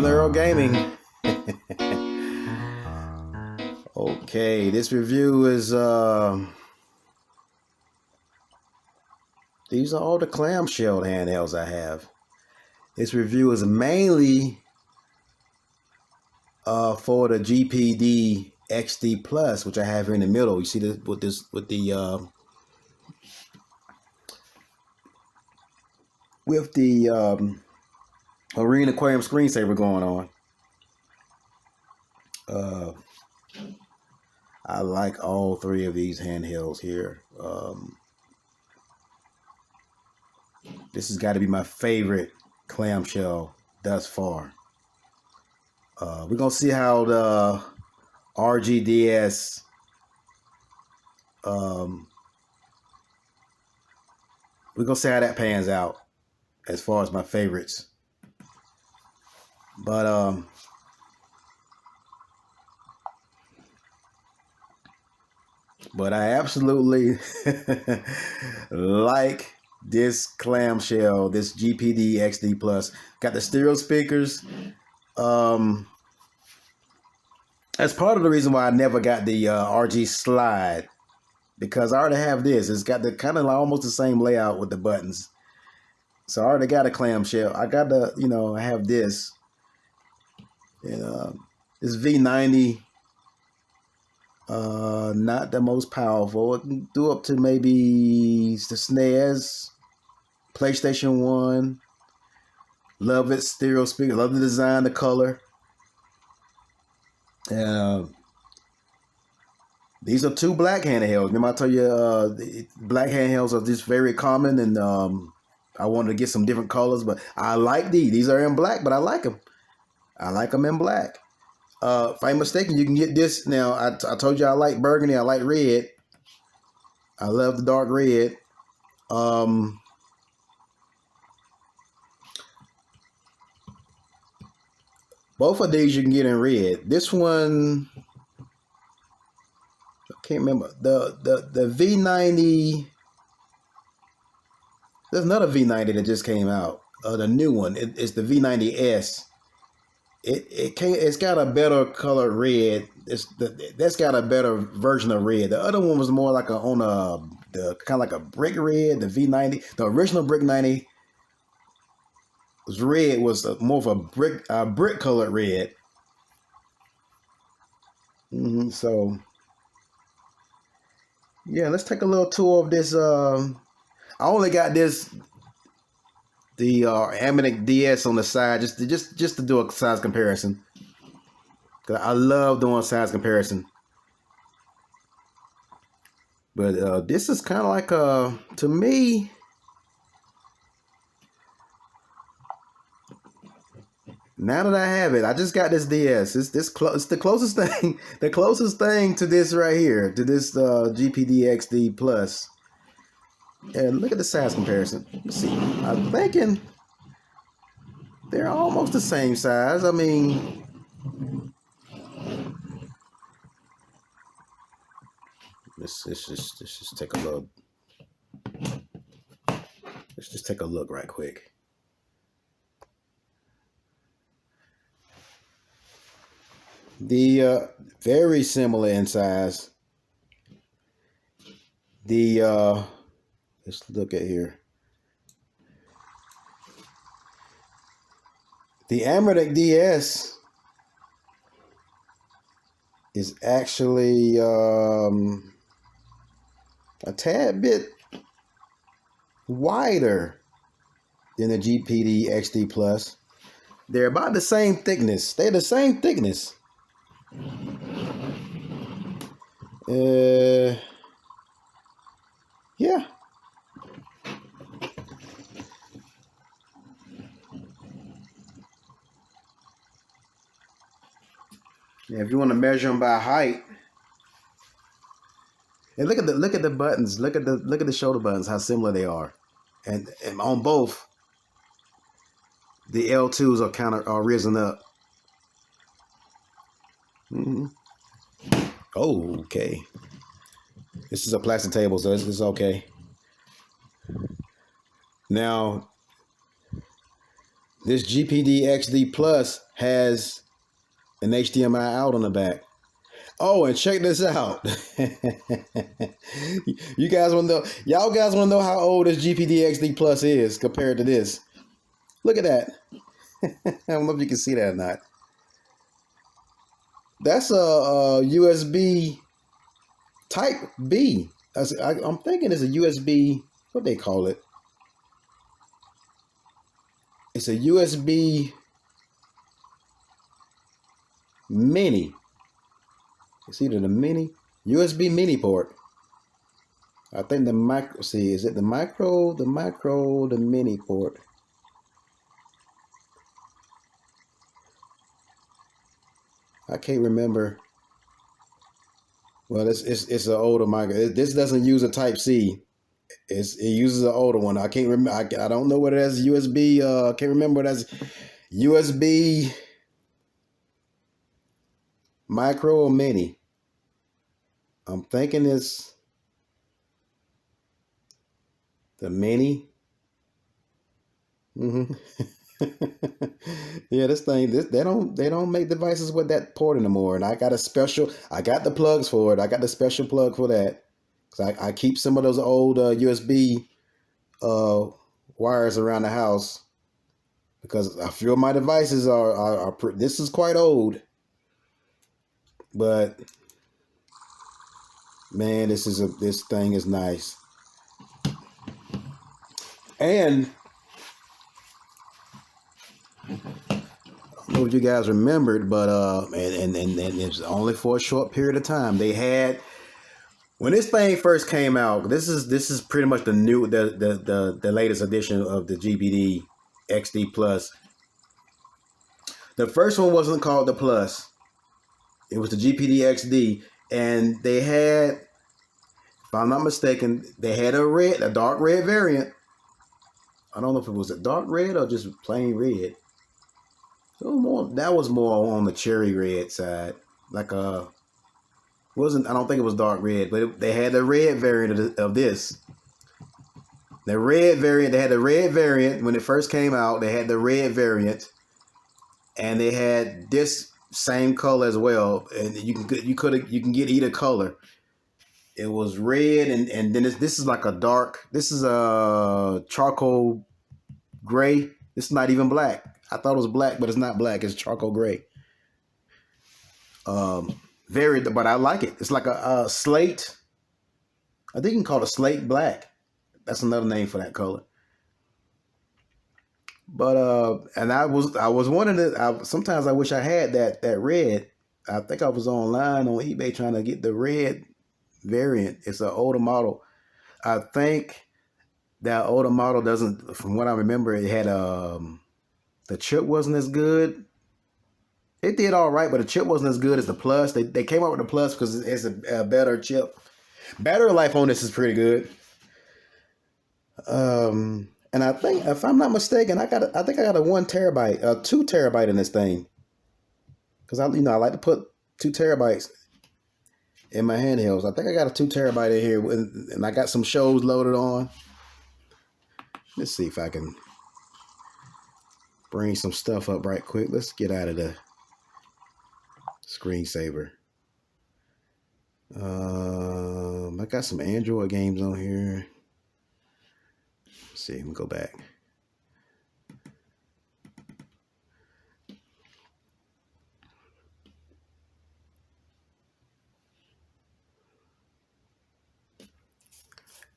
Earl Gaming. Okay, this review is these are all the clamshell handhelds I have. This review is mainly for the GPD XD Plus, which I have here in the middle. You see this with the Marine Aquarium screensaver going on. I like all three of these handhelds here. This has got to be my favorite clamshell thus far. We're gonna see how the RG-DS we're gonna see how that pans out as far as my favorites. But I absolutely like this clamshell, this GPD XD Plus. Got the stereo speakers. That's part of the reason why I never got the RG Slide, because I already have this. It's got the kind of almost the same layout with the buttons. So I already got a clamshell. I got the, I have this. And this V90, not the most powerful. It can do up to maybe the SNES, PlayStation 1. Love it, stereo speaker. Love the design, the color. These are two black handhelds. Remember I told you black handhelds are just very common, and I wanted to get some different colors, but I like these. These are in black, but I like them. I like them in black. If I'm mistaken, you can get this. Now, I told you I like burgundy. I like red. I love the dark red. Both of these you can get in red. This one, I can't remember. The V90, there's another V90 that just came out. The new one. It's the V90S. It's got a better color red. That's got a better version of red. The other one was more like the kind of like a brick red. The V90, the original brick 90 was red, was more of a brick colored red. So yeah, let's take a little tour of this. I only got this. The ANBERNIC DS on the side, just to do a size comparison. Cause I love doing size comparison. But this is kind of like to me. Now that I have it, I just got this DS. It's the closest thing, to this right here, to this GPD XD Plus. And look at the size comparison. Let's see, I'm thinking they're almost the same size. I mean, let's just take a look. Let's just take a look right quick. The very similar in size. Let's look at here. The ANBERNIC DS is actually a tad bit wider than the GPD XD Plus. They're about the same thickness. They're the same thickness. Yeah. Yeah, if you want to measure them by height, and look at the buttons, look at the shoulder buttons, how similar they are, and on both, the L2s are risen up. Oh, okay. This is a plastic table, so this is okay. Now, this GPD XD Plus has an HDMI out on the back. Oh, and check this out. You guys want to know? Y'all guys want to know how old this GPD XD Plus is compared to this? Look at that. I don't know if you can see that or not. That's a USB Type B. I'm thinking it's a USB. What they call it? It's a USB Mini. It's either the Mini, USB Mini port. I think the micro. See, is it the micro, the Mini port? I can't remember. Well, it's an older micro. This doesn't use a Type C. It uses an older one. I can't remember. I don't know what it has. USB. I can't remember what it has. USB Micro or Mini. I'm thinking it's the Mini. Yeah, this thing, they don't make devices with that port anymore. And I got the plugs for it. I got the special plug for that. Cause I keep some of those old USB wires around the house because I feel my devices are this is quite old. But man, this thing is nice. And I don't know if you guys remembered, but and it was only for a short period of time. They had, when this thing first came out, this is pretty much the latest edition of the GPD XD Plus. The first one wasn't called the Plus. It was the GPD XD, and they had, if I'm not mistaken, they had a dark red variant. I don't know if it was a dark red or just plain red. That was more on the cherry red side. I don't think it was dark red, but they had the red variant of this. The red variant, they had the red variant when it first came out. They had the red variant, and they had this same color as well. And you can get either color. It was red, and then this is like a dark. This is a charcoal gray. It's not even black. I thought it was black, but it's not black. It's charcoal gray. But I like it. It's like a slate. I think you can call it slate black. That's another name for that color. But and I was wondering. Sometimes I wish I had that red. I think I was online on eBay trying to get the red variant. It's an older model. I think that older model doesn't. From what I remember, it had the chip wasn't as good. It did all right, but the chip wasn't as good as the Plus. They came out with the Plus because it's a better chip. Battery life on this is pretty good. And I think, if I'm not mistaken, I think I got a 1 terabyte, 2 terabyte in this thing. Because I like to put 2 terabytes in my handhelds. I think I got a 2 terabyte in here, and I got some shows loaded on. Let's see if I can bring some stuff up right quick. Let's get out of the screensaver. I got some Android games on here. Let's see, let me go back.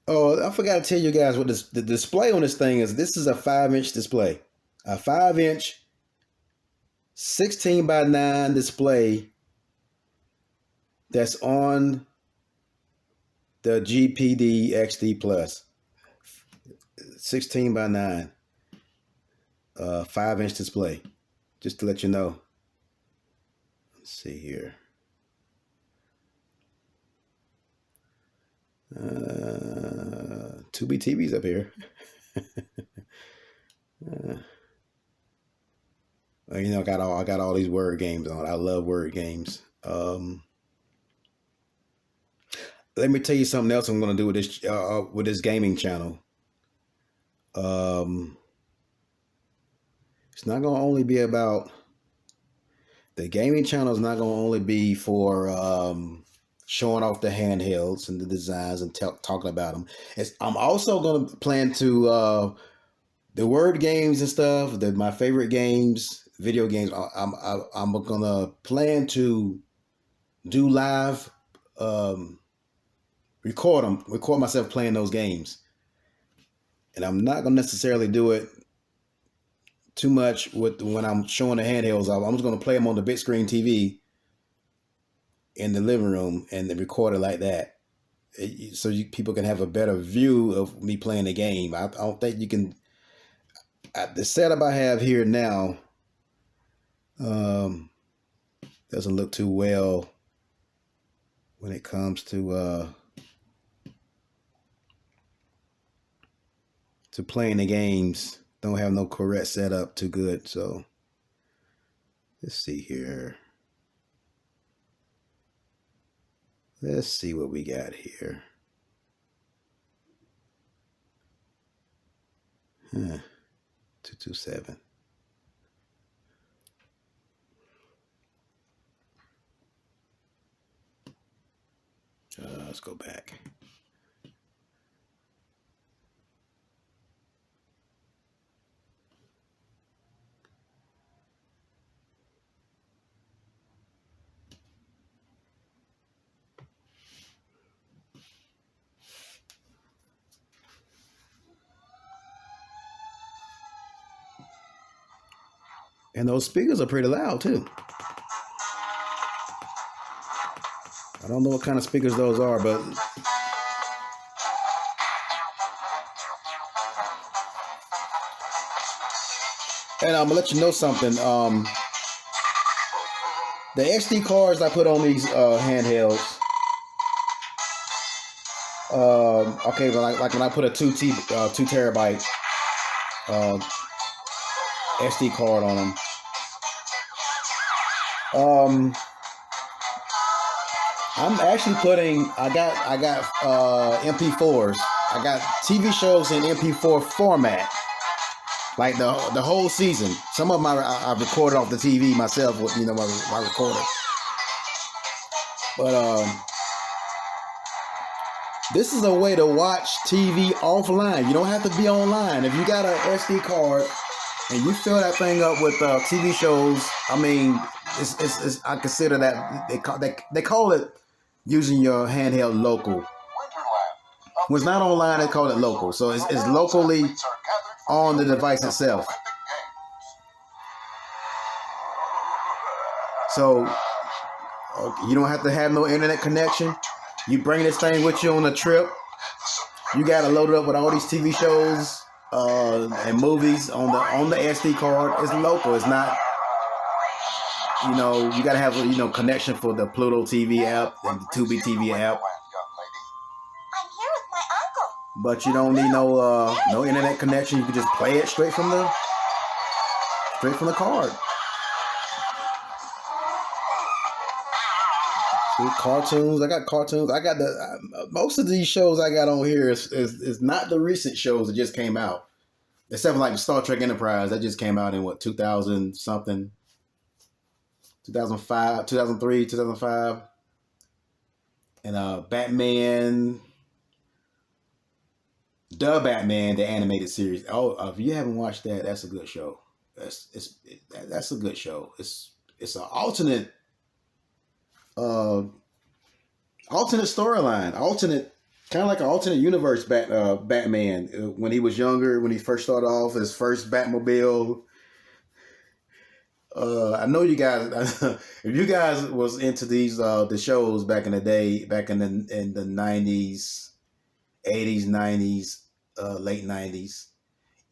Oh, I forgot to tell you guys what the display on this thing is. This is a 5-inch display. A 5-inch 16:9 display that's on the GPD XD Plus. 16:9. 5-inch display. Just to let you know. Let's see here. Tubi TV's up here. I got all these word games on. I love word games. Let me tell you something else I'm going to do with this gaming channel. It's not going to only be about the gaming channel is not going to only be for showing off the handhelds and the designs and talking about them. I'm also going to plan to the word games and stuff. My favorite games, video games. I'm going to plan to do live, record myself playing those games, and I'm not going to necessarily do it too much when I'm showing the handhelds. I'm just going to play them on the big screen TV in the living room and then record it like that, so people can have a better view of me playing the game. I don't think you can. The setup I have here now doesn't look too well when it comes to playing the games. Don't have no correct setup too good. So let's see here. Let's see what we got here. 227. Let's go back. And those speakers are pretty loud too. I don't know what kind of speakers those are, but and I'm gonna let you know something. The SD cards I put on these handhelds. Okay, but like when I put a 2 terabyte SD card on them. I'm actually putting. I got MP4s. I got TV shows in MP4 format, like the whole season. Some of them I've recorded off the TV myself with my recorder. But this is a way to watch TV offline. You don't have to be online. If you got an SD card and you fill that thing up with TV shows, I mean, it's I consider that they call it using your handheld local. When it's not online, they call it local. So it's locally on the device itself. So you don't have to have no internet connection. You bring this thing with you on a trip. You got to load it up with all these TV shows and movies on the SD card. It's local. It's not. You got to have connection for the Pluto TV app and the Tubi TV app. I'm here with my uncle. But you don't need no internet connection. You can just play it straight from the card. See, cartoons. I got cartoons. I got most of these shows I got on here is not the recent shows that just came out. Except for like Star Trek Enterprise that just came out in 2000 something. 2005, 2003, 2005. And Batman, the animated series. Oh, if you haven't watched that, that's a good show. That's a good show. It's an alternate storyline, kind of like an alternate universe Batman. When he was younger, when he first started off, his first Batmobile. I know you guys. If you guys was into these the shows back in the day, back in the 90s, 80s, 90s, late 90s,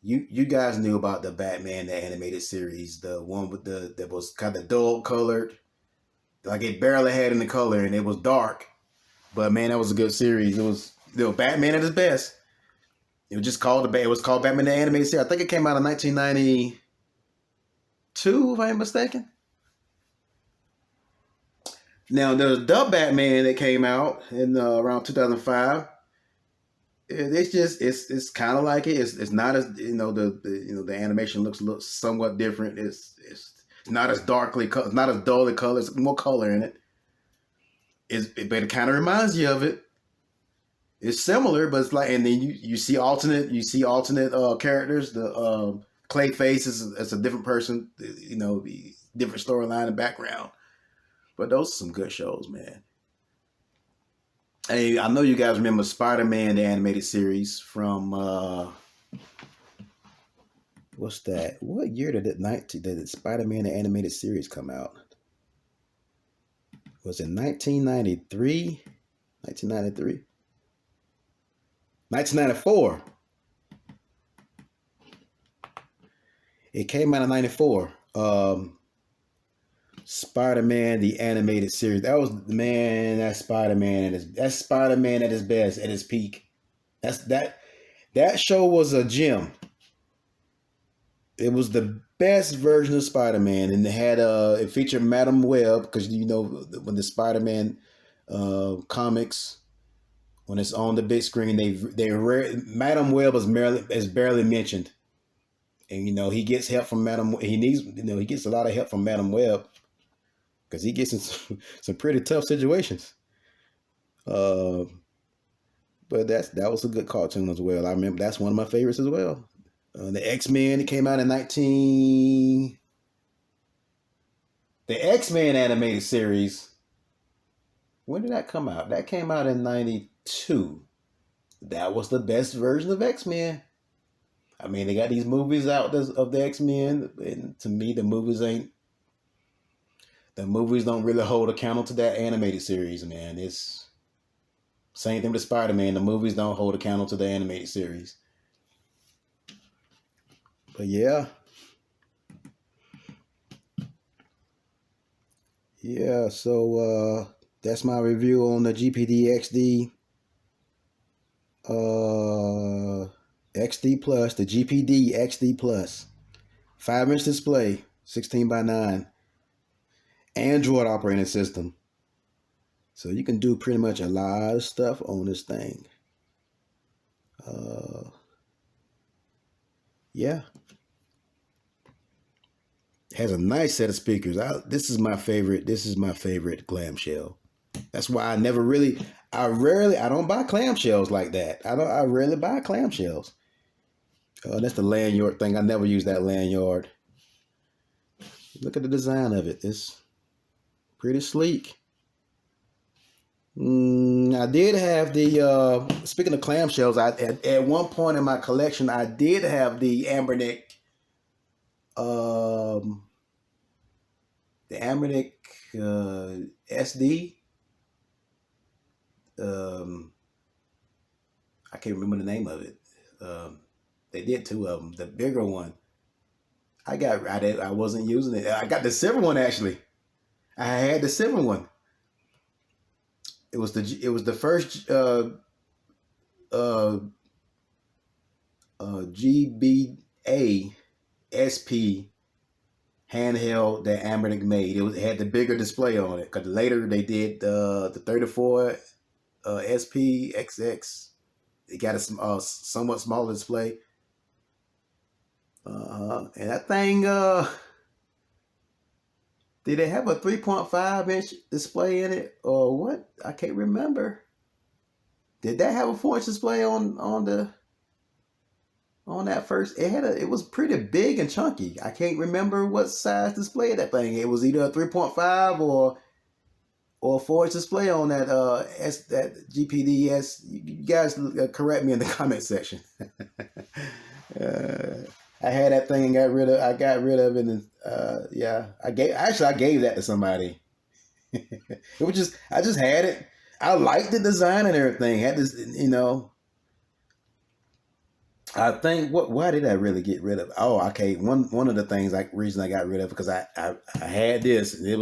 you guys knew about the Batman the animated series, the one with that was kind of dull colored, like it barely had any color and it was dark, but man, that was a good series. It was Batman at his best. It was called Batman the animated series. I think it came out in 1992, if I ain't mistaken. Now there's the Batman that came out in around 2005. It's kind of like it. It's not as the animation looks somewhat different. It's not as not as dully colored. It's more color in it. But it kind of reminds you of it. It's similar, but it's like, and then you see alternate characters. The Clayface is a different person. You know, the different storyline and background. But those are some good shows, man. Hey, I know you guys remember Spider-Man, the animated series from what's that? What year did the Spider-Man, the animated series come out? Was it 1993? 1993? 1994. It came out in 94. Spider-Man, the animated series. That was, man, that's Spider-Man at his best, at his peak. That show was a gem. It was the best version of Spider-Man, and it featured Madam Web, because you know when the Spider-Man comics, when it's on the big screen, Madam Web is barely mentioned, and you know he gets help from he gets a lot of help from Madam Web, because he gets in some pretty tough situations. But that was a good cartoon as well. I remember that's one of my favorites as well. The X-Men, it came out in the X-Men animated series. When did that come out? That came out in 92. That was the best version of X-Men. I mean, they got these movies out of the X-Men, and to me, the movies don't really hold a candle to that animated series, man. It's same thing with Spider-Man. The movies don't hold a candle to the animated series. But yeah. So that's my review on the GPD XD XD Plus, the GPD XD Plus. 5-inch display, 16:9. Android operating system. So you can do pretty much a lot of stuff on this thing. Yeah. Has a nice set of speakers. This is my favorite clamshell. That's why I don't buy clamshells like that. I rarely buy clamshells. That's the lanyard thing. I never use that lanyard. Look at the design of it. It's pretty sleek. I did have the speaking of clamshells, at one point in my collection I did have the ANBERNIC SD. I can't remember the name of it. They did two of them. The bigger one, I wasn't using it. I got the silver one actually. I had the silver one. It was the first GBA SP handheld that ANBERNIC made. It had the bigger display on it, because later they did the 34 SP XX. It got a somewhat smaller display. And that thing, did it have a 3.5-inch display in it or what? I can't remember. Did that have a 4-inch display on that first? It was pretty big and chunky. I can't remember what size display that thing. It was either a 3.5 or a 4-inch display on that that GPDS. You guys correct me in the comment section. I had that thing and I got rid of it, and I gave that to somebody. It was I just had it. I liked the design and everything. Had this, I think why did I really get rid of it? Oh, okay. One of the things reason I got rid of it, because I had this, and I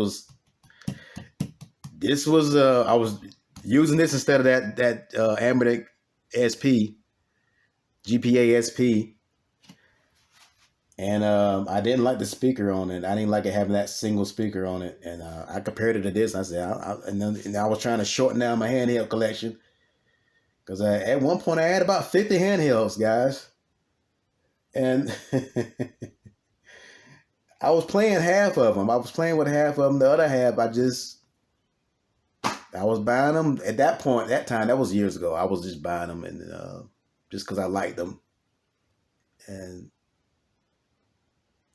was using this instead of that ANBERNIC SP, GPA SP. And I didn't like the speaker on it. I didn't like it having that single speaker on it. And I compared it to this. I said, and I was trying to shorten down my handheld collection, because at one point I had about 50 handhelds, guys. And I was playing half of them. I was playing with half of them. The other half, I was buying them at that point. That time, that was years ago. I was just buying them and just because I liked them, and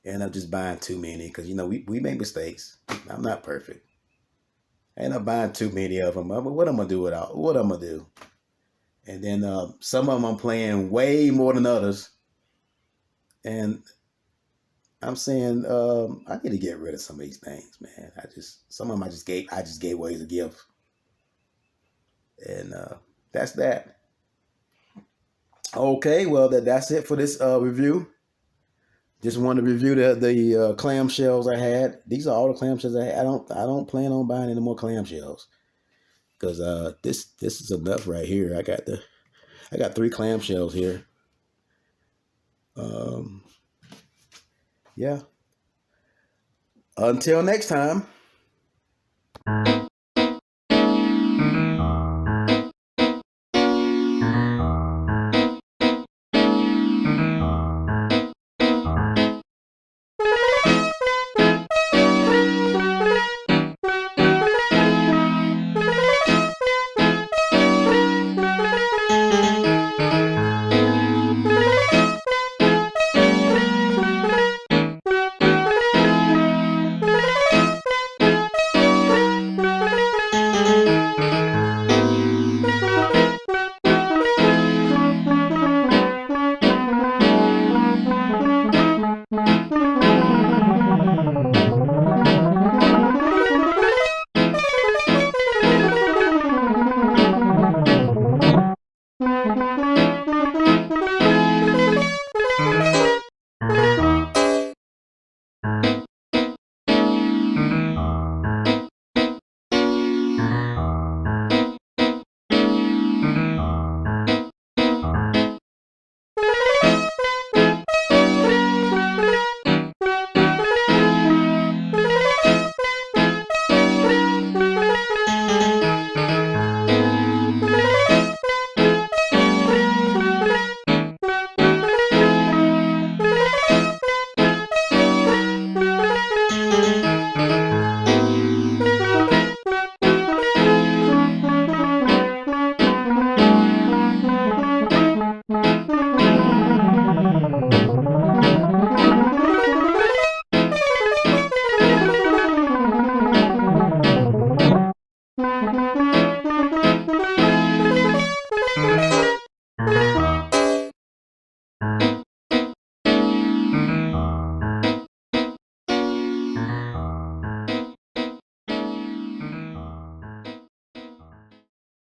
I'm just buying too many because we make mistakes. I'm not perfect. I end up buying too many of them. What I'm gonna do without? What I'm gonna do? And then some of them I'm playing way more than others, and I'm saying I need to get rid of some of these things, man. Some of them I just gave away as a gift, and that's that. Okay, well that's it for this review. Just wanted to review the clamshells I had. These are all the clamshells I had. I don't plan on buying any more clamshells because this is enough right here. I got 3 clamshells here. Yeah. Until next time.